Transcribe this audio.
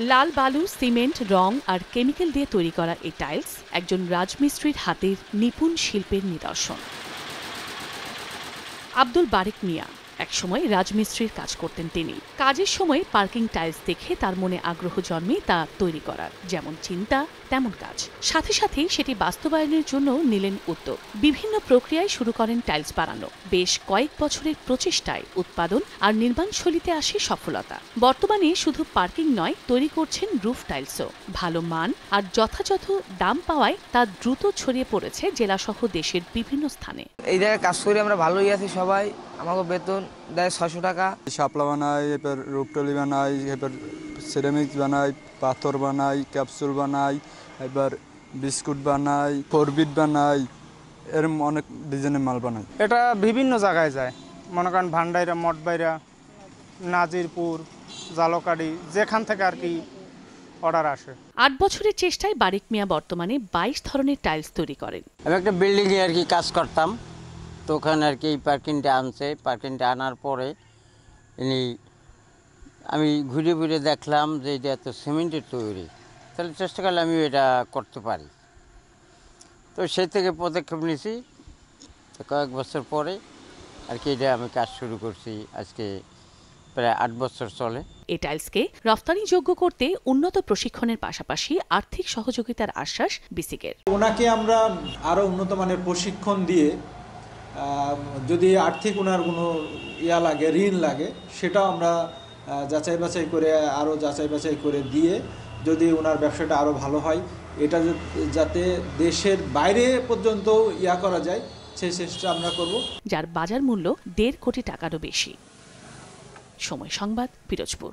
লাল বালু, সিমেন্ট, রং আর কেমিক্যাল দিয়ে তৈরি করা এই টাইলস একজন রাজমিস্ত্রির হাতের নিপুণ শিল্পের নিদর্শন। আব্দুল বারেক মিয়া একসময় রাজমিস্ত্রির কাজ করতেন তিনি। কাজের সময় পার্কিং টাইলস দেখে তার মনে আগ্রহ জন্মে তা তৈরি করার। যেমন চিন্তা তেমন কাজ। সাথে সাথেই সেটি বাস্তবায়নের জন্য নিলেন উদ্যোগ। বিভিন্ন প্রক্রিয়ায় শুরু করেন টাইলস বানানো। বেশ কয়েক বছরের প্রচেষ্টায় উৎপাদন আর নির্মাণশৈলীতে আসে সফলতা। বর্তমানে শুধু পার্কিং নয়, তৈরি করছেন রুফ টাইলসও। ভালো মান আর যথাযথ দাম পাওয়ায় তা দ্রুত ছড়িয়ে পড়েছে জেলাসহ দেশের বিভিন্ন স্থানে। এই জায়গায় কাজ করে আমরা ভালোই আছি সবাই। আমাকে বেতন দেয় 600 টাকা। শাপলা বানাই, এবার রূপটলি বানাই, এবার সিরামিক্স বানাই, পাথর বানাই, ক্যাপসুল বানাই, এবার বিস্কুট বানাই, ফোরবিট বানাই, এরকম অনেক ডিজাইনের মাল বানাই। এটা বিভিন্ন জায়গায় যায়, মনে করেন ভান্ডাইরা, মঠবাইরা, নাজিরপুর, জালকাড়ি, যেখান থেকে আর কি অর্ডার আসে। ৮ বছরের চেষ্টায় বারেক মিয়া বর্তমানে 22 ধরনের টাইলস তৈরি করেন। আমি একটা বিল্ডিংয়ে আর কি কাজ করতাম, তো ওখানে আর কি পার্কিংটা আনছে। পার্কিংটা আনার পরে আমি ঘুরে ঘুরে দেখলাম যে এটা তো সিমেন্টের তৈরি, তাহলে চেষ্টা করলে আমি এটা করতে পারি। তো সেই থেকে পদক্ষেপ নিয়েছি। তো কয়েক বছর পরে আর কি এটা আমি কাজ শুরু করছি। আজকে প্রায় 8 বছর চলে। এই টাইলসকে রফতানিযোগ্য করতে উন্নত প্রশিক্ষণের পাশাপাশি আর্থিক সহযোগিতার আশ্বাস বিসিকের। ওনাকে আমরা আরও উন্নত মানের প্রশিক্ষণ দিয়ে যদি আর্থিক ওনার কোনো লাগে, ঋণ লাগে, সেটাও আমরা যাচাই বাছাই করে আরও যাচাই বাছাই করে দিয়ে যদি ওনার ব্যবসাটা আরও ভালো হয়, এটা যাতে দেশের বাইরে পর্যন্ত করা যায়, সেই চেষ্টা আমরা করব। যার বাজার মূল্য 1.5 কোটি টাকারও বেশি। সময় সংবাদ, পিরোজপুর।